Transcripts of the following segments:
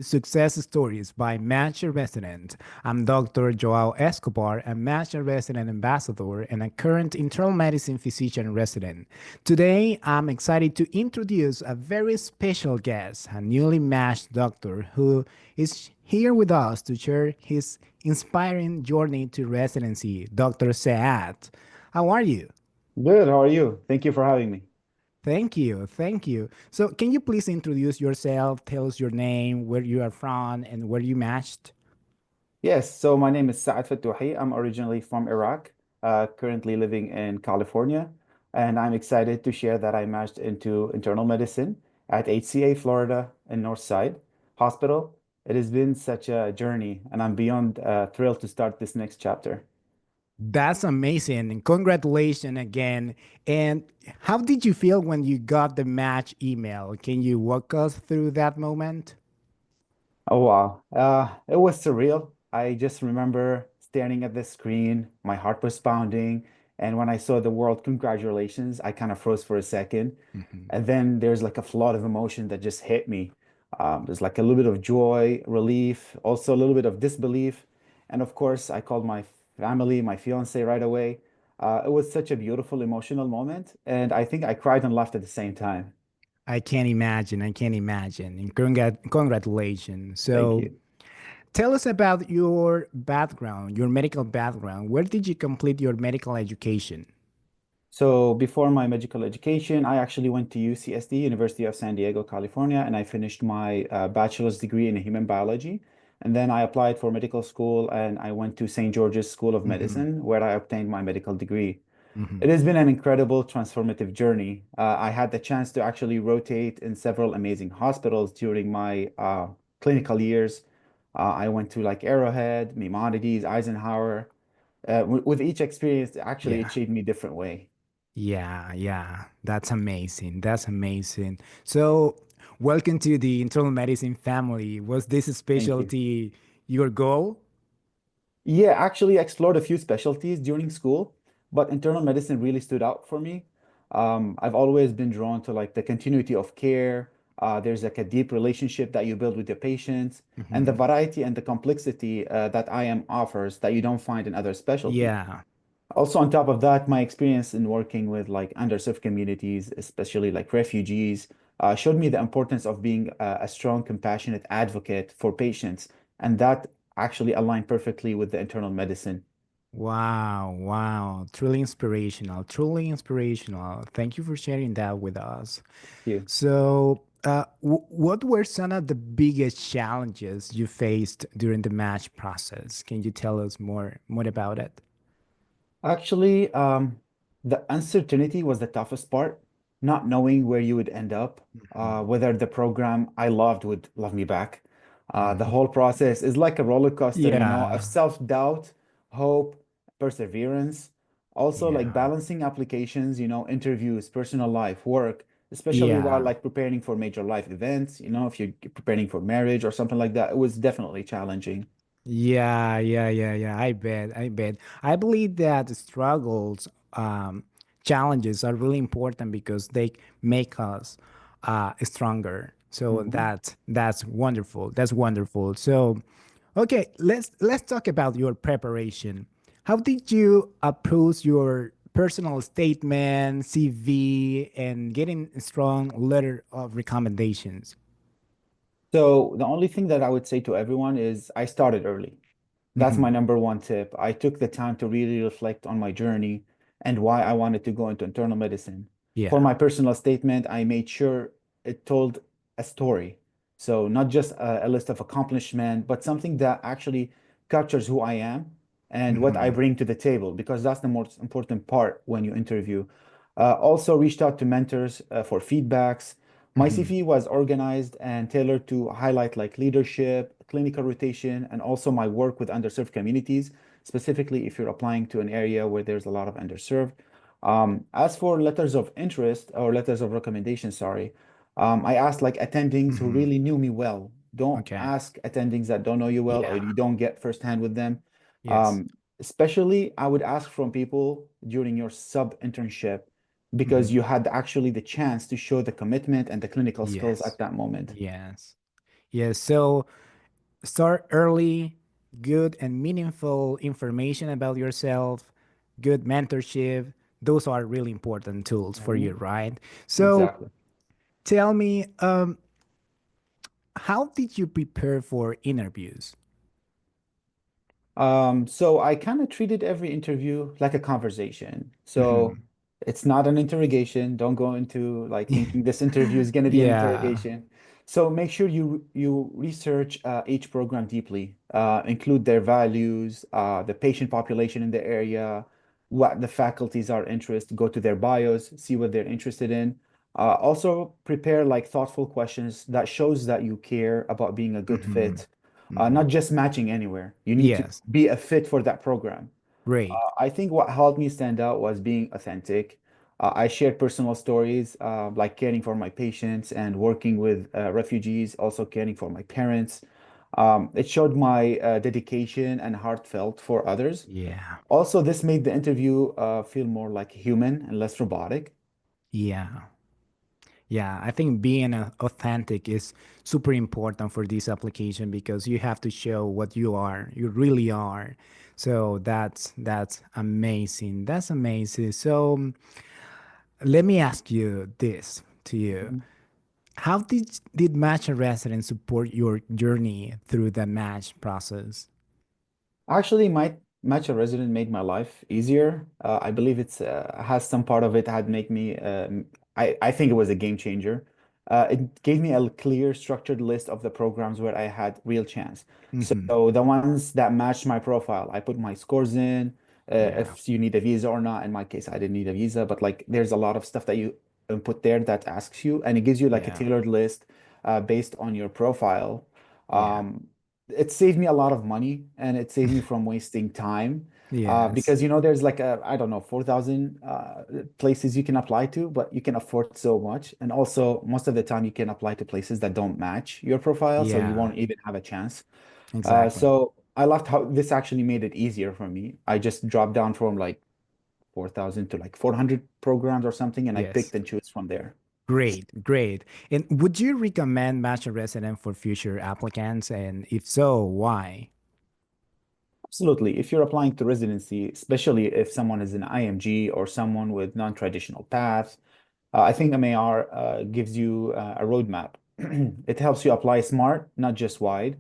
Success Stories by Matcha Resident. I'm Dr. Johao Escobar, a Matcha Resident ambassador and a current internal medicine physician resident. Today, I'm excited to introduce a very special guest, a newly matched doctor who is here with us to share his inspiring journey to residency, Dr. Saad. How are you? Good. How are you? Thank you for having me. Thank you. Thank you. So, can you please introduce yourself? Tell us your name, where you are from, and where you matched? Yes, so my name is Saad Fattouhi. I'm originally from Iraq, currently living in California, and I'm excited to share that I matched into internal medicine at HCA Florida Northside Hospital. It has been such a journey, and I'm beyond thrilled to start this next chapter. That's amazing. And congratulations again. And how did you feel when you got the match email? Can you walk us through that moment? Oh wow. It was surreal. I just remember staring at the screen, my heart was pounding, and when I saw the word congratulations, I kind of froze for a second. Mhm. And then there's like a flood of emotion that just hit me. There's like a little bit of joy, relief, also a little bit of disbelief. And of course, I called my family, my fiance right away. It was such a beautiful emotional moment, and I think I cried and laughed at the same time. I can't imagine. I can't imagine. And congratulations. Thank So, you. tell us about your background, your medical background. Where did you complete your medical education? So before my medical education, I actually went to UCSD, University of San Diego, California, and I finished my bachelor's degree in human biology. And then I applied for medical school and I went to St. George's School of Hmm. Medicine, where I obtained my medical degree. Hmm. It has been an incredible transformative journey. I had the chance to actually rotate in several amazing hospitals during my clinical years. I went to like Arrowhead, Maimonides, Eisenhower. With each experience, actually, it Yeah. shaped me a different way. Yeah, yeah, that's amazing. That's amazing. So, welcome to the internal medicine family. Was this Thank you. specialty your goal? Yeah, actually, I explored a few specialties during school, but internal medicine really stood out for me. I've always been drawn to like the continuity of care. There's like a deep relationship that you build with your patients, and the Hmm. variety and the complexity that IM offers that you don't find in other specialties. Yeah, Also, on top of that, my experience in working with like underserved communities, especially like refugees, showed me the importance of being a strong, compassionate advocate for patients. And that actually aligned perfectly with the internal medicine. wow, wow. Truly inspirational, truly inspirational. Thank you for sharing that with us. Thank you. So, what were some of the biggest challenges you faced during the match process? Can you tell us more about it? Actually, the uncertainty was the toughest part, not knowing where you would end up, Mhm. whether the program I loved would love me back. The Mhm. whole process is like a roller coaster, of Yeah, self-doubt, hope, perseverance. Also, like yeah, balancing applications, interviews, personal life, work, especially while yeah. like preparing for major life events, if you're preparing for marriage or something like that, it was definitely challenging. Yeah, yeah, yeah, yeah. I bet. I bet. I believe that struggles, challenges are really important because they make us stronger. So Mhm. that's wonderful. That's wonderful. So, okay, let's talk about your preparation. How did you approach your personal statement, CV, and getting a strong letter of recommendations? So the only thing that I would say to everyone is I started early. That's my Hmm. number one tip. I took the time to really reflect on my journey and why I wanted to go into internal medicine. For Yeah. my personal statement, I made sure it told a story. So not just a list of accomplishment, but something that actually captures who I am and what I Hmm. bring to the table, because that's the most important part when you interview. Also reached out to mentors for feedbacks. My Hmm. CV was organized and tailored to highlight like leadership, clinical rotation, and also my work with underserved communities, specifically if you're applying to an area where there's a lot of underserved. As for letters of interest or letters of recommendation, sorry, I asked like attendings who Hmm. really knew me well. Don't Okay. ask attendings that don't know you well or Yeah. you don't get firsthand with them. Yes. Um, Especially, I would ask from people during your sub internship because Hmm. you had actually the chance to show the commitment and the clinical skills Yes. at that moment. Yes. Yes. So start early, good and meaningful information about yourself, good mentorship. Those are really important tools for you, Mhm. right? So Exactly. tell me, how did you prepare for interviews? So I kind of treated every interview like a conversation. So Hmm. it's not an interrogation. Don't go into like thinking this interview is going to be an Yeah. interrogation. So make sure you research each program deeply. Include their values, the patient population in the area, what the faculties are interested. Go to their bios, see what they're interested in. Also prepare like thoughtful questions that shows that you care about being a good Hmm. fit, Hmm. not just matching anywhere. You need to Yes. be a fit for that program. Great. I think what helped me stand out was being authentic. I shared personal stories, like caring for my patients and working with refugees, also caring for my parents. It showed my dedication and heartfelt for others. Yeah. Also, this made the interview feel more like human and less robotic. Yeah. Yeah, I think being authentic is super important for this application because you have to show what you are, you really are. So that's amazing. That's amazing. So let me ask you this to you. How did Matcha Resident support your journey through the match process? Actually, my Matcha Resident made my life easier. I believe it's has some part of it had make me. I think it was a game changer. It gave me a clear, structured list of the programs where I had real chance. Hmm. So the ones that matched my profile, I put my scores in. Yeah. If you need a visa or not. In my case, I didn't need a visa, but like there's a lot of stuff that you input there that asks you, and it gives you like a Yeah. tailored list based on your profile. Yeah. Um, it saved me a lot of money and it saved me from wasting time Yes. because there's like I don't know 4,000 places you can apply to, but you can afford so much, and also most of the time you can apply to places that don't match your profile, so you Yeah. won't even have a chance. Exactly. So I loved how this actually made it easier for me. I just dropped down from like 4,000 to like 400 programs or something, and I Yes. picked and choose from there. Great, great. And would you recommend Matcha Resident for future applicants? And if so, why? Absolutely. If you're applying to residency, especially if someone is an IMG or someone with non-traditional paths, I think MAR gives you a roadmap. It helps you apply smart, not just wide.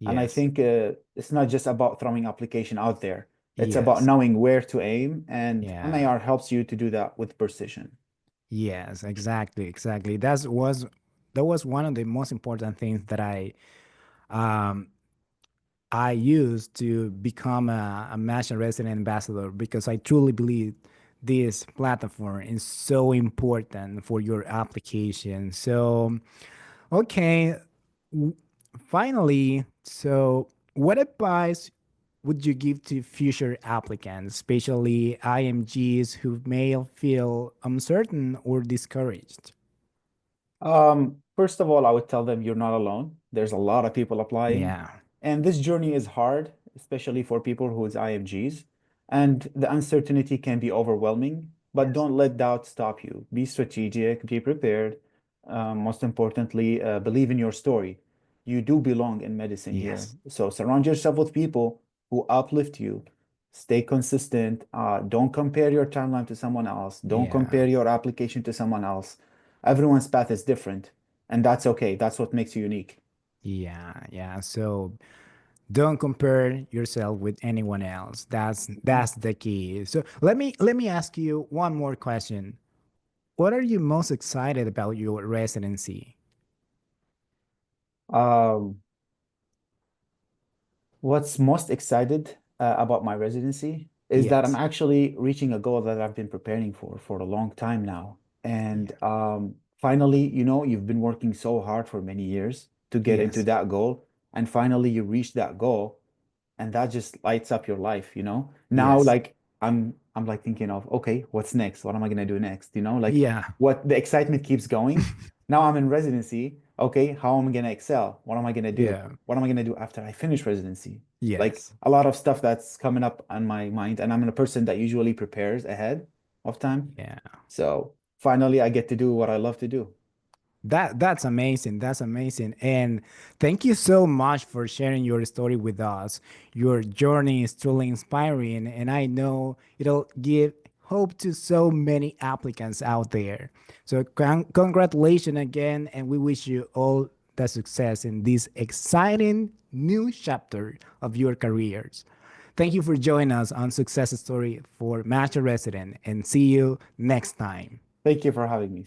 And I Yes, think it's not just about throwing application out there. It's about yes, knowing where to aim, and yeah, MAR helps you to do that with precision. yes, exactly, exactly. That was one of the most important things that um I used to become a Matcha Resident ambassador because I truly believe this platform is so important for your application. So okay. w- Finally, so what advice would you give to future applicants, especially IMGs who may feel uncertain or discouraged? First of all, I would tell them you're not alone. There's a lot of people applying, Yeah. and this journey is hard, especially for people who's IMGs. And the uncertainty can be overwhelming, but Yes. don't let doubt stop you. Be strategic, be prepared. Most importantly, believe in your story. You do belong in medicine here. Yes. So surround yourself with people who uplift you. Stay consistent. Don't compare your timeline to someone else. Don't Yeah. compare your application to someone else. Everyone's path is different, and that's okay. That's what makes you unique. Yeah. Yeah. So don't compare yourself with anyone else. That's Mhm. that's the key. So let me ask you one more question. What are you most excited about your residency? Um, What's most excited about my residency is that I'm Yes. actually reaching a goal that I've been preparing for a long time now. And Yeah. finally, you've been working so hard for many years to get into Yes. that goal, and finally you reach that goal, and that just lights up your life. Now, Yes. like I'm like thinking of, okay, what's next? What am I gonna do next? Like Yeah. what the excitement keeps going. Now I'm in residency. Okay, how am I gonna excel? What am I gonna do? Yeah. What am I gonna do after I finish residency? Like Yes. a lot of stuff that's coming up on my mind, and I'm a person that usually prepares ahead of time. Yeah. So finally I get to do what I love to do. That's amazing. That's amazing. And thank you so much for sharing your story with us. Your journey is truly inspiring, and I know it'll give hope to so many applicants out there. So congratulations again, and we wish you all the success in this exciting new chapter of your careers. Thank you for joining us on Success Story for Matcha Resident, and see you next time. Thank you for having me.